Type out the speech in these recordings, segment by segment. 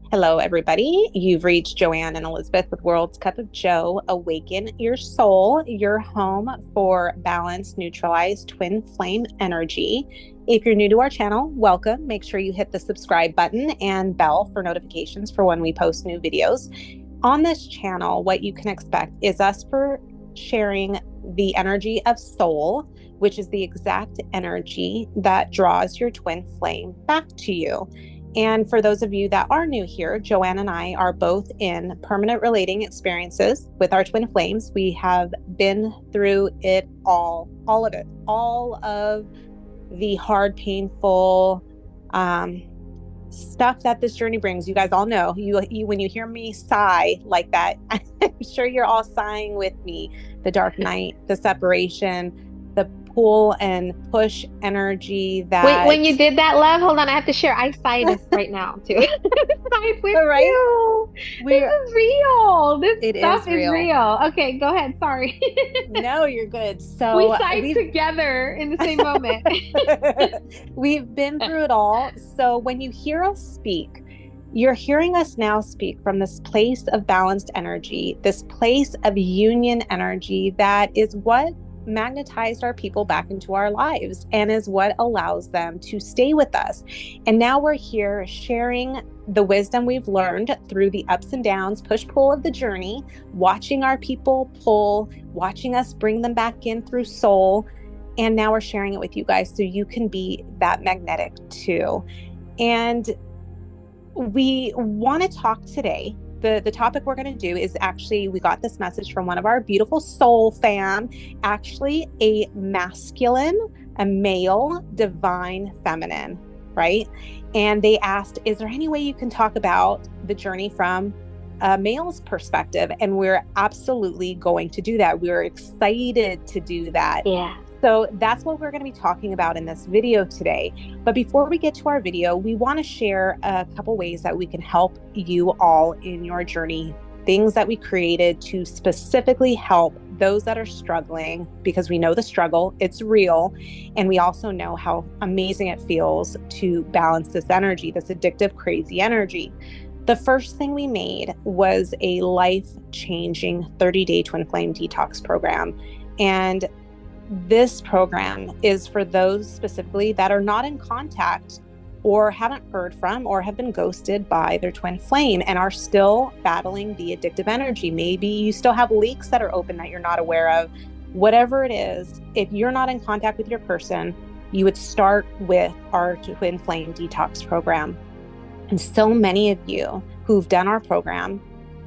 Hello, everybody. You've reached Joanne and Elizabeth with World's Cup of Joe. Awaken your soul, your home for balanced, neutralized twin flame energy. If you're new to our channel, welcome. Make sure you hit the subscribe button and bell for notifications for when we post new videos. On this channel, what you can expect is us for sharing the energy of soul, which is the exact energy that draws your twin flame back to you. And for those of you that are new here, Joanne and I are both in permanent relating experiences with our twin flames. We have been through it all of it, all of the hard, painful stuff that this journey brings. You guys all know, you when you hear me sigh like that, I'm sure you're all sighing with me. The dark night, the separation, the pull and push energy Wait, that when you did that, love, hold on, I have to share. I sighed right now too. Sighed with right, you. This we're is real. This it stuff is is real. real. Okay, go ahead. Sorry. No, you're good. We So sighed together in the same moment. we've been through it all. So when you hear us speak, you're hearing us now speak from this place of balanced energy, this place of union energy that is what magnetized our people back into our lives and is what allows them to stay with us. And now we're here sharing the wisdom we've learned through the ups and downs, push pull of the journey, watching our people pull, watching us bring them back in through soul. And now we're sharing it with you guys so you can be that magnetic too. And we want to talk today. The topic we're going to do is actually, we got this message from one of our beautiful soul fam, actually a masculine, a male, divine feminine, right? And they asked, is there any way you can talk about the journey from a male's perspective? And we're absolutely going to do that. We're excited to do that. Yeah. So that's what we're going to be talking about in this video today. But before we get to our video, we want to share a couple ways that we can help you all in your journey, things that we created to specifically help those that are struggling, because we know the struggle, it's real. And we also know how amazing it feels to balance this energy, this addictive, crazy energy. The first thing we made was a life-changing 30-day twin flame detox program. And this program is for those specifically that are not in contact or haven't heard from or have been ghosted by their twin flame and are still battling the addictive energy. Maybe you still have leaks that are open that you're not aware of. Whatever it is, if you're not in contact with your person, you would start with our twin flame detox program. And so many of you who've done our program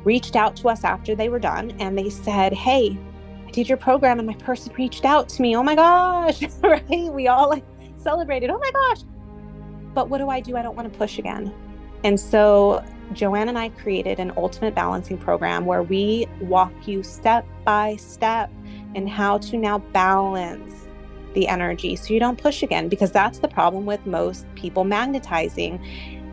reached out to us after they were done and they said, hey, I did your program and my person reached out to me. Oh my gosh, right? We all like celebrated. Oh my gosh. But what do? I don't want to push again. And so Joanne and I created an ultimate balancing program where we walk you step by step in how to now balance the energy so you don't push again, because that's the problem with most people magnetizing.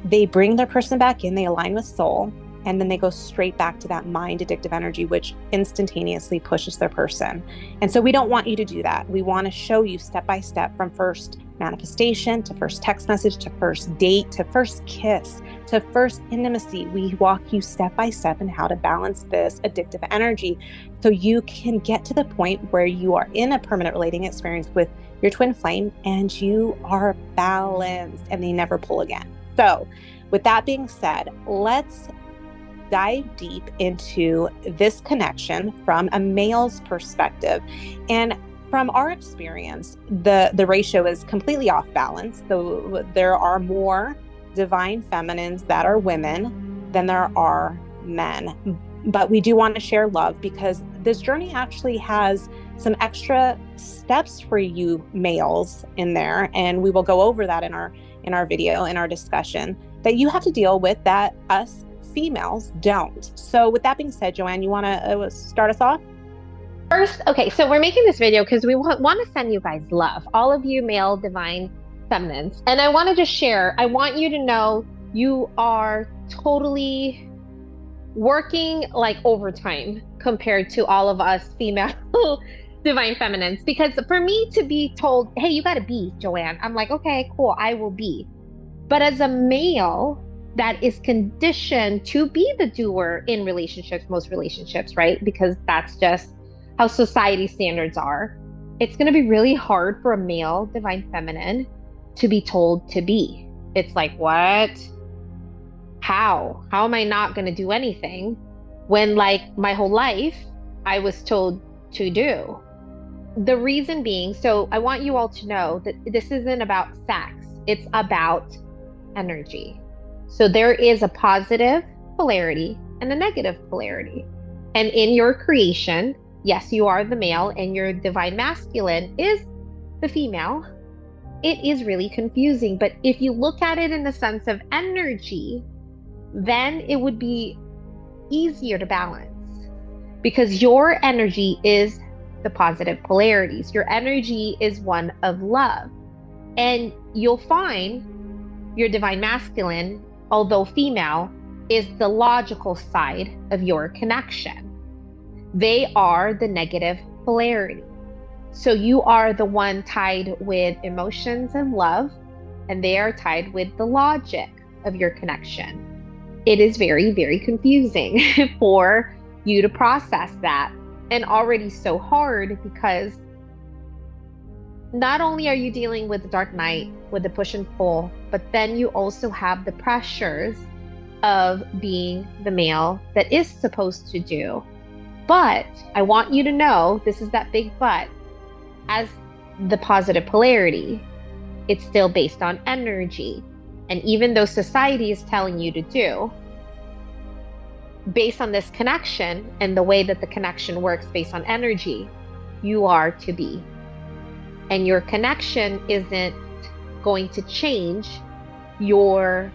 They bring their person back in, they align with soul, and then they go straight back to that mind addictive energy, which instantaneously pushes their person. And so we don't want you to do that. We want to show you step by step, from first manifestation to first text message to first date to first kiss to first intimacy. We walk you step by step in how to balance this addictive energy so you can get to the point where you are in a permanent relating experience with your twin flame and you are balanced and they never pull again. So with that being said, let's dive deep into this connection from a male's perspective. And from our experience, the ratio is completely off balance. So there are more divine feminines that are women than there are men. But we do want to share love, because this journey actually has some extra steps for you males in there. And we will go over that in our video, in our discussion, that you have to deal with that us females don't. So with that being said, Joanne, you want to start us off? First, okay, so we're making this video because we want to send you guys love, all of you male divine feminines. And I want to just share, I want you to know you are totally working like overtime compared to all of us female divine feminines. Because for me to be told, hey, you got to be Joanne, I'm like, okay, cool, I will be. But as a male, that is conditioned to be the doer in relationships, most relationships, right? Because that's just how society standards are. It's going to be really hard for a male divine feminine to be told to be. It's like, what? How? How am I not going to do anything when, like, my whole life I was told to do? The reason being, so I want you all to know that this isn't about sex, it's about energy. So there is a positive polarity and a negative polarity. And in your creation, yes, you are the male and your divine masculine is the female. It is really confusing. But if you look at it in the sense of energy, then it would be easier to balance because your energy is the positive polarities. Your energy is one of love. And you'll find your divine masculine, although female, is the logical side of your connection. They are the negative polarity. So you are the one tied with emotions and love, and they are tied with the logic of your connection. It is very, very confusing for you to process that, and already so hard because not only are you dealing with the dark night, with the push and pull, but then you also have the pressures of being the male that is supposed to do. But I want you to know, this is that big but, as the positive polarity, it's still based on energy. And even though society is telling you to do, based on this connection and the way that the connection works based on energy, you are to be. And your connection isn't going to change your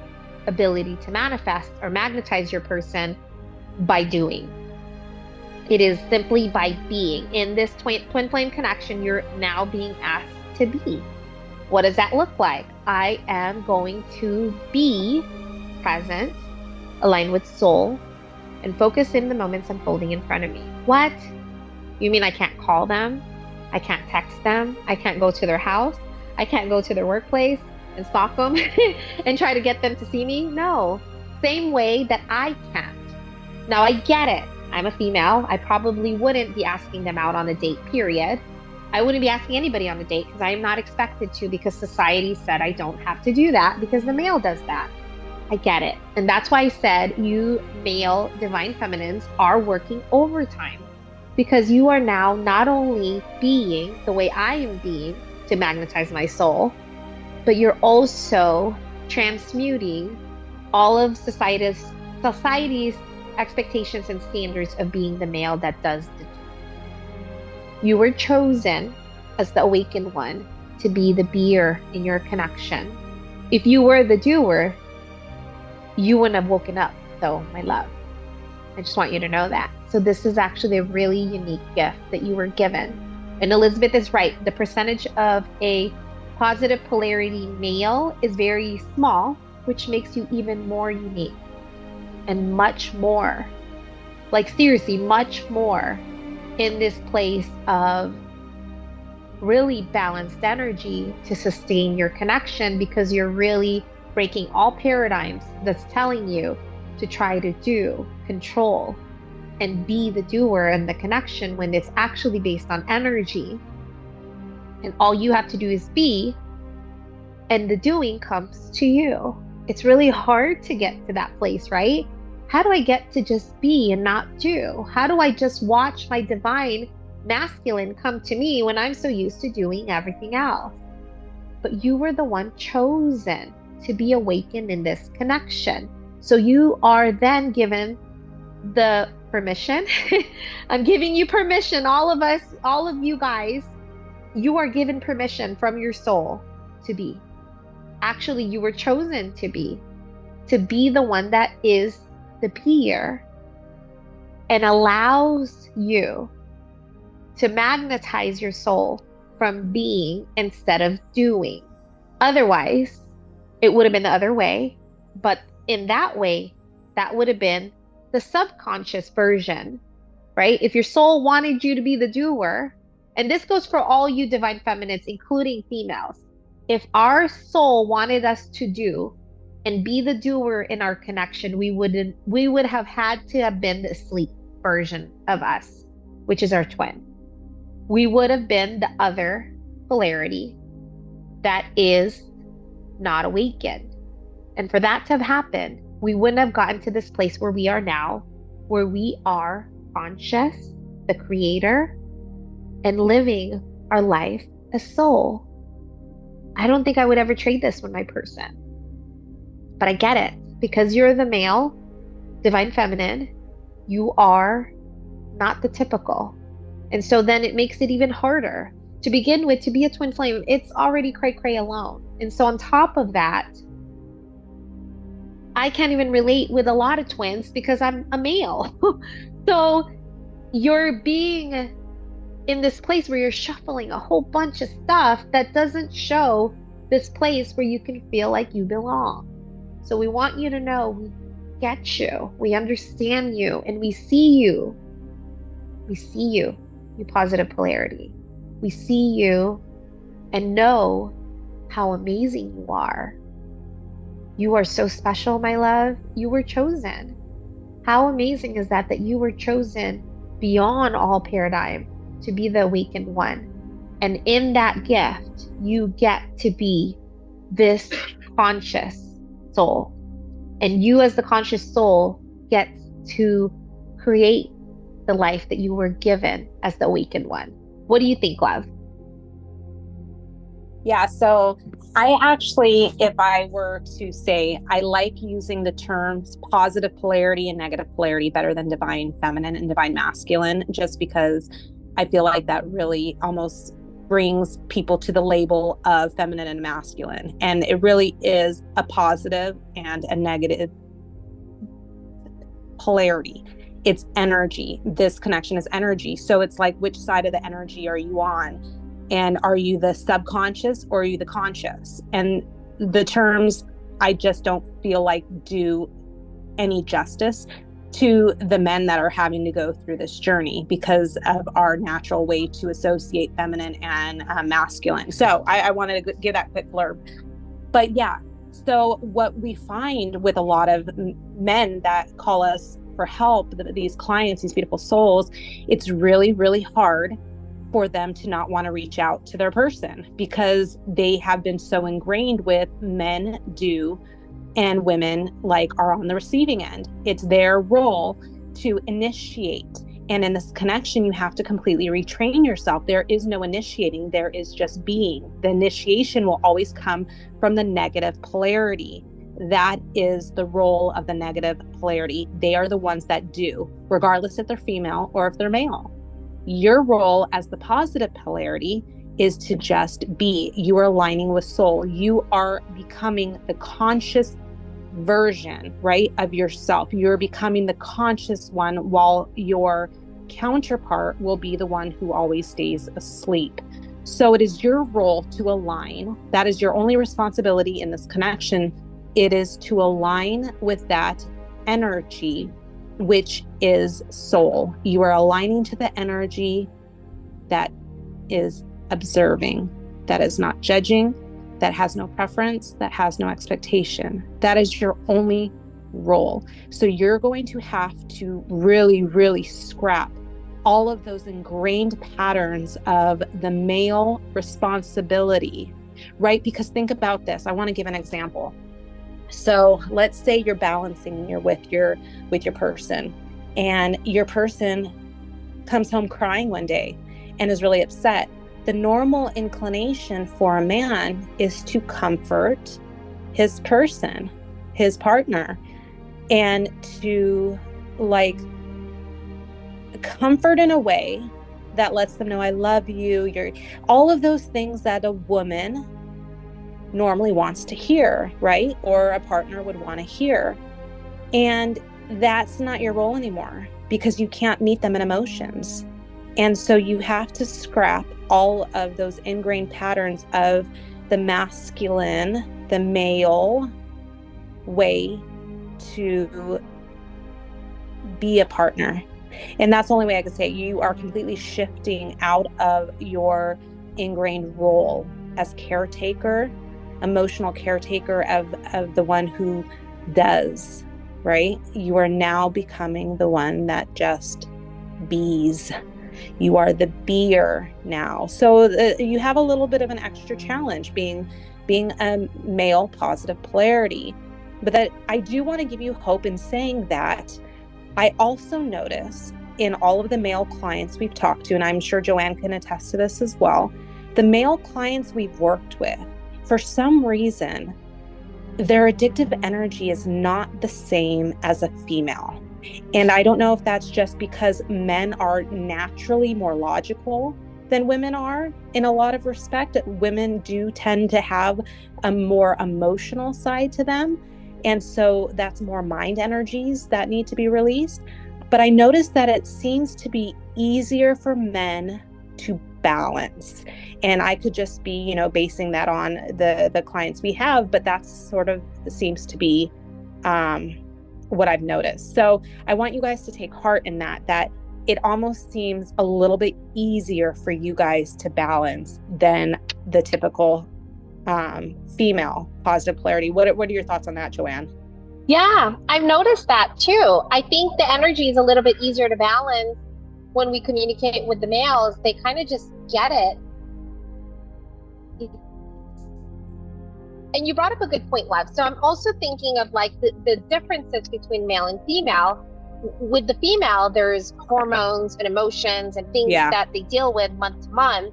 ability to manifest or magnetize your person by doing. It is simply by being. In this twin flame connection, you're now being asked to be. What does that look like? I am going to be present, aligned with soul, and focus in the moments unfolding in front of me. What? You mean I can't call them? I can't text them? I can't go to their house? I can't go to their workplace and stalk them and try to get them to see me? No. Same way that I can't. Now, I get it. I'm a female. I probably wouldn't be asking them out on a date, period. I wouldn't be asking anybody on a date because I am not expected to, because society said I don't have to do that because the male does that. I get it. And that's why I said you male divine feminines are working overtime, because you are now not only being the way I am being to magnetize my soul, but you're also transmuting all of society's expectations and standards of being the male that does the do. You were chosen as the awakened one to be the beer in your connection. If you were the doer, you wouldn't have woken up, though, my love. I just want you to know that. So this is actually a really unique gift that you were given. And Elizabeth is right. The percentage of a positive polarity male is very small, which makes you even more unique and much more, like seriously, much more in this place of really balanced energy to sustain your connection, because you're really breaking all paradigms that's telling you to try to do, control, and be the doer and the connection, when it's actually based on energy. And all you have to do is be, and the doing comes to you. It's really hard to get to that place, right? How do I get to just be and not do? How do I just watch my divine masculine come to me when I'm so used to doing everything else? But you were the one chosen to be awakened in this connection. So you are then given the permission. I'm giving you permission, all of us, all of you guys, you are given permission from your soul to be. Actually, you were chosen to be the one that is the peer and allows you to magnetize your soul from being instead of doing. Otherwise, it would have been the other way. But in that way, that would have been the subconscious version, right? If your soul wanted you to be the doer, and this goes for all you divine feminines, including females. If our soul wanted us to do, and be the doer in our connection, we would have had to have been the asleep version of us, which is our twin. We would have been the other polarity that is not awakened. And for that to have happened, we wouldn't have gotten to this place where we are now, where we are conscious, the creator, and living our life as soul. I don't think I would ever trade this with my person. But I get it, because you're the male, divine feminine, you are not the typical. And so then it makes it even harder. To begin with, to be a twin flame, it's already cray cray alone. And so on top of that, I can't even relate with a lot of twins because I'm a male. So you're being in this place where you're shuffling a whole bunch of stuff that doesn't show this place where you can feel like you belong. So we want you to know we get you, we understand you, and we see you. We see you, you positive polarity. We see you and know how amazing you are. You are so special, my love. You were chosen. How amazing is that you were chosen beyond all paradigm to be the awakened one. And in that gift, you get to be this conscious soul. And you as the conscious soul get to create the life that you were given as the awakened one. What do you think, love? Yeah, so I actually, if I were to say, I like using the terms positive polarity and negative polarity better than divine feminine and divine masculine, just because I feel like that really almost brings people to the label of feminine and masculine. And it really is a positive and a negative polarity. It's energy. This connection is energy. So it's like, which side of the energy are you on? And are you the subconscious or are you the conscious? And the terms, I just don't feel like do any justice to the men that are having to go through this journey because of our natural way to associate feminine and masculine. So I wanted to give that quick blurb. But yeah, so what we find with a lot of men that call us for help, these clients, these beautiful souls, it's really, really hard for them to not want to reach out to their person because they have been so ingrained with men do and women like are on the receiving end. It's their role to initiate. And in this connection, you have to completely retrain yourself. There is no initiating, there is just being. The initiation will always come from the negative polarity. That is the role of the negative polarity. They are the ones that do, regardless if they're female or if they're male. Your role as the positive polarity is to just be. You are aligning with soul. You are becoming the conscious version, right, of yourself. You're becoming the conscious one while your counterpart will be the one who always stays asleep. So it is your role to align. That is your only responsibility in this connection. It is to align with that energy, which is soul. You are aligning to the energy that is observing, that is not judging, that has no preference, that has no expectation. That is your only role. So you're going to have to really, really scrap all of those ingrained patterns of the male responsibility, right? Because think about this. I want to give an example. So let's say you're balancing, you're with your person, and your person comes home crying one day and is really upset. The normal inclination for a man is to comfort his person, his partner, and to comfort in a way that lets them know, I love you. You're all of those things that a woman normally wants to hear, right? Or a partner would want to hear. And that's not your role anymore because you can't meet them in emotions. And so you have to scrap all of those ingrained patterns of the masculine, the male way to be a partner. And that's the only way I could say it. You are completely shifting out of your ingrained role as caretaker emotional caretaker of the one who does, right? You are now becoming the one that just bees. You are the beer now. So you have a little bit of an extra challenge being a male positive polarity. But that I do want to give you hope in saying that. I also notice in all of the male clients we've talked to, and I'm sure Joanne can attest to this as well, the male clients we've worked with, for some reason, their addictive energy is not the same as a female. And I don't know if that's just because men are naturally more logical than women are in a lot of respect. Women do tend to have a more emotional side to them. And so that's more mind energies that need to be released. But I noticed that it seems to be easier for men to balance. And I could just be, basing that on the clients we have, but that's sort of seems to be what I've noticed. So I want you guys to take heart in that it almost seems a little bit easier for you guys to balance than the typical female positive polarity. What are your thoughts on that, Joanne? Yeah, I've noticed that too. I think the energy is a little bit easier to balance when we communicate with the males. They kind of just get it. And you brought up a good point, Lev. So I'm also thinking of like the differences between male and female. With the female, there's hormones and emotions and things that they deal with month to month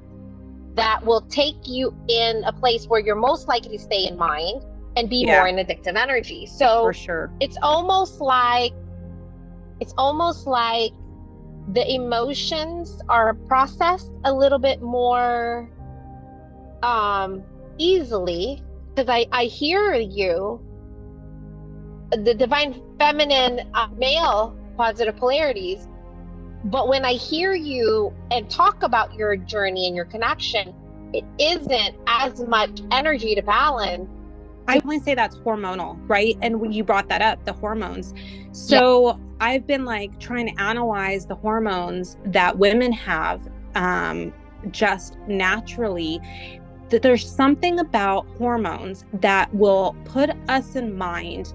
that will take you in a place where you're most likely to stay in mind and be more in addictive energy. So for sure, it's almost like the emotions are processed a little bit more easily, because I hear you, the divine feminine male positive polarities, but when I hear you and talk about your journey and your connection, it isn't as much energy to balance. I only say that's hormonal, right? And when you brought that up, the hormones. So I've been like trying to analyze the hormones that women have just naturally. That there's something about hormones that will put us in mind,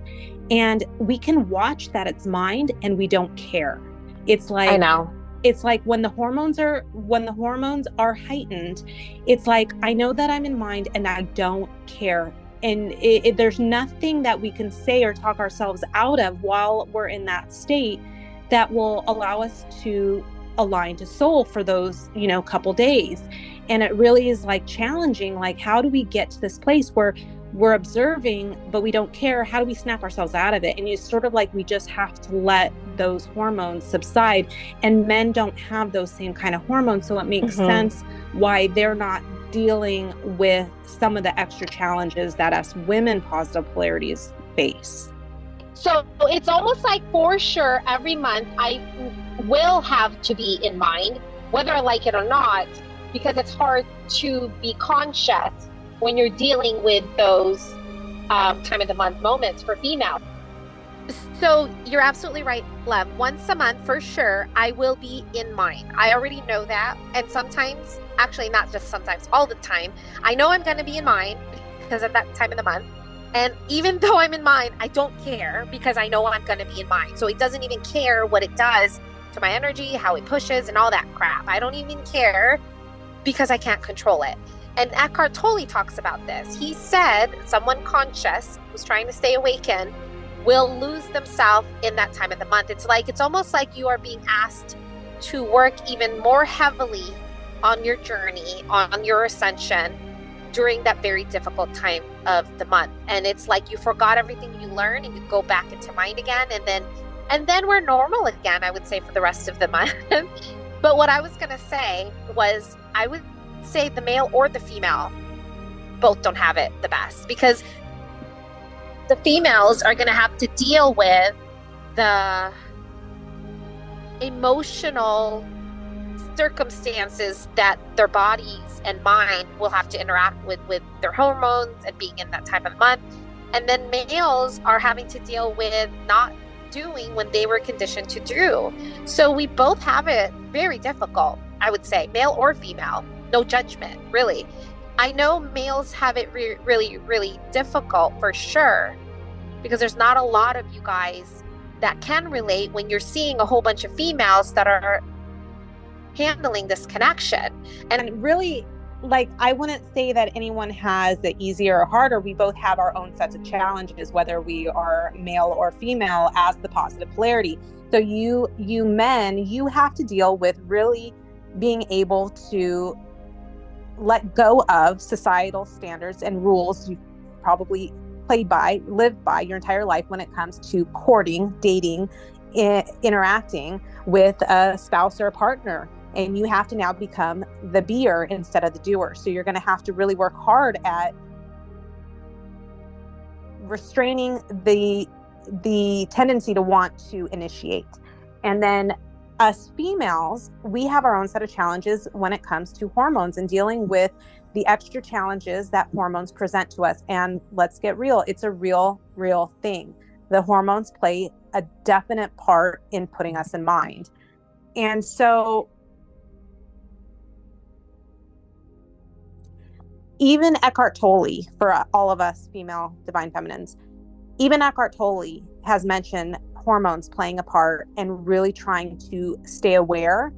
and we can watch that it's mind and we don't care. It's like, I know. It's like when the hormones are heightened, it's like, I know that I'm in mind and I don't care. And there's nothing that we can say or talk ourselves out of while we're in that state that will allow us to align to soul for those, couple days. And it really is like challenging, like, how do we get to this place where we're observing, but we don't care? How do we snap ourselves out of it? And it's sort of like, we just have to let those hormones subside, and men don't have those same kind of hormones. So it makes sense why they're not dealing with some of the extra challenges that us women positive polarities face. So it's almost like, for sure, every month I will have to be in mind, whether I like it or not, because it's hard to be conscious when you're dealing with those time of the month moments for female. So you're absolutely right, Lev. Once a month, for sure, I will be in mind. I already know that. And sometimes, actually not just sometimes, all the time, I know I'm going to be in mind because of that time of the month. And even though I'm in mind, I don't care, because I know I'm going to be in mind. So it doesn't even care what it does to my energy, how it pushes and all that crap. I don't even care, because I can't control it. And Eckhart Tolle talks about this. He said someone conscious who's trying to stay awakened will lose themselves in that time of the month. It's almost like you are being asked to work even more heavily on your journey, on your ascension during that very difficult time of the month. And it's like you forgot everything you learned and you go back into mind again, and then we're normal again, I would say, for the rest of the month. But what I was going to say was, I would say the male or the female both don't have it the best, because the females are going to have to deal with the emotional circumstances that their bodies and mind will have to interact with their hormones and being in that time of the month. And then males are having to deal with not doing when they were conditioned to do. So we both have it very difficult, I would say, male or female, no judgment, really. I know males have it really, really difficult for sure, because there's not a lot of you guys that can relate when you're seeing a whole bunch of females that are handling this connection. And really, like, I wouldn't say that anyone has it easier or harder. We both have our own sets of challenges, whether we are male or female as the positive polarity. So you men, you have to deal with really being able to let go of societal standards and rules you've probably lived by your entire life when it comes to courting, dating, interacting with a spouse or a partner. And you have to now become the beer instead of the doer. So you're going to have to really work hard at restraining the tendency to want to initiate. And then us females, we have our own set of challenges when it comes to hormones and dealing with the extra challenges that hormones present to us. And let's get real, it's a real thing. The hormones play a definite part in putting us in mind. And so even Eckhart Tolle, for all of us female divine feminines, even Eckhart Tolle has mentioned hormones playing a part and really trying to stay aware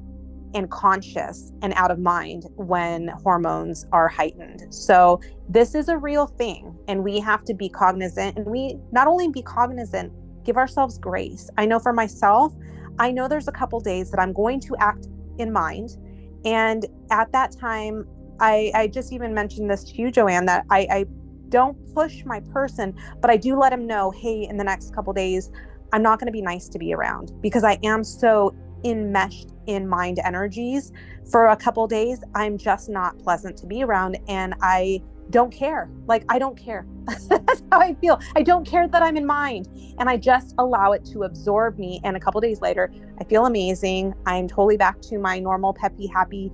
and conscious and out of mind when hormones are heightened. So this is a real thing, and we have to be cognizant, and we not only be cognizant, give ourselves grace. I know for myself, I know there's a couple days that I'm going to act in mind. And at that time, I just even mentioned this to you, Joanne, that I don't push my person, but I do let him know, hey, in the next couple days, I'm not going to be nice to be around, because I am so enmeshed in mind energies for a couple days. I'm just not pleasant to be around, and I don't care. Like, I don't care. That's how I feel. I don't care that I'm in mind, and I just allow it to absorb me. And a couple days later, I feel amazing. I'm totally back to my normal, peppy, happy,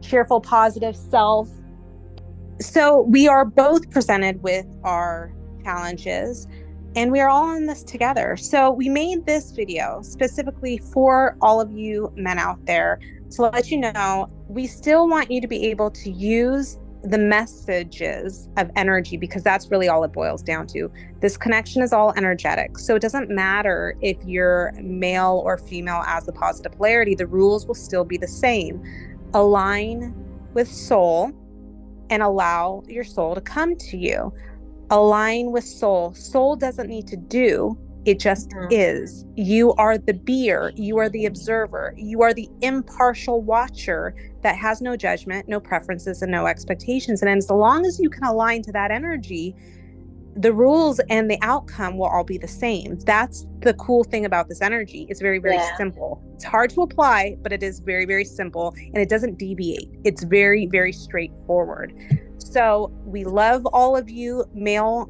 cheerful, positive self. So we are both presented with our challenges, and we are all in this together. So we made this video specifically for all of you men out there to let you know we still want you to be able to use the messages of energy, because that's really all it boils down to. This connection is all energetic. So it doesn't matter if you're male or female as the positive polarity, the rules will still be the same. Align with soul and allow your soul to come to you. Align with soul. Soul doesn't need to do, it just is. You are the beer, you are the observer, you are the impartial watcher that has no judgment, no preferences, and no expectations. And as long as you can align to that energy, the rules and the outcome will all be the same. That's the cool thing about this energy. It's very simple. It's hard to apply, but it is very simple, and it doesn't deviate. It's very straightforward. So we love all of you male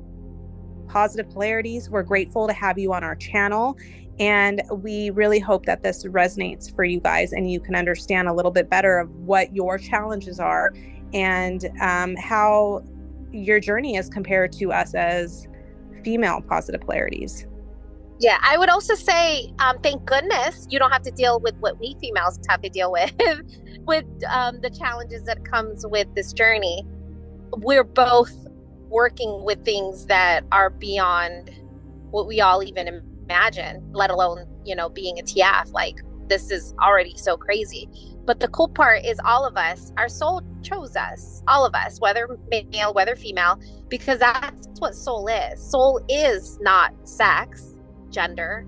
positive polarities. We're grateful to have you on our channel, and we really hope that this resonates for you guys and you can understand a little bit better of what your challenges are and how your journey is compared to us as female positive polarities. Yeah, I would also say, thank goodness you don't have to deal with what we females have to deal with, with the challenges that comes with this journey. We're both working with things that are beyond what we all even imagine, let alone, being a TF. Like, this is already so crazy. But the cool part is all of us, our soul chose us, all of us, whether male, whether female, because that's what soul is. Soul is not sex, gender,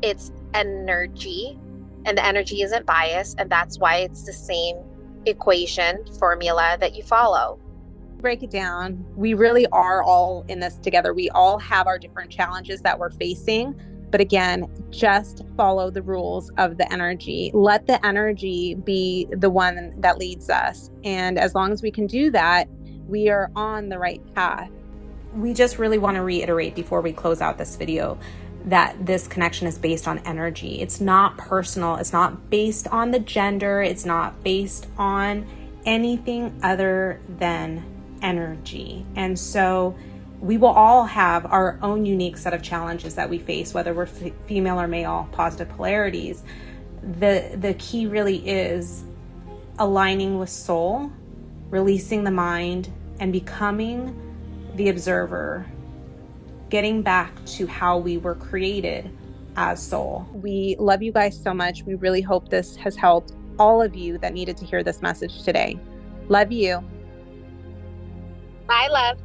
it's energy, and the energy isn't biased. And that's why it's the same equation formula that you follow. Break it down. We really are all in this together. We all have our different challenges that we're facing. But again, just follow the rules of the energy. Let the energy be the one that leads us. And as long as we can do that, we are on the right path. We just really want to reiterate before we close out this video that this connection is based on energy. It's not personal. It's not based on the gender. It's not based on anything other than energy. And so we will all have our own unique set of challenges that we face, whether we're female or male positive polarities. The key really is aligning with soul, releasing the mind, and becoming the observer, getting back to how we were created as soul. We love you guys so much. We really hope this has helped all of you that needed to hear this message today. Love you. Bye, love.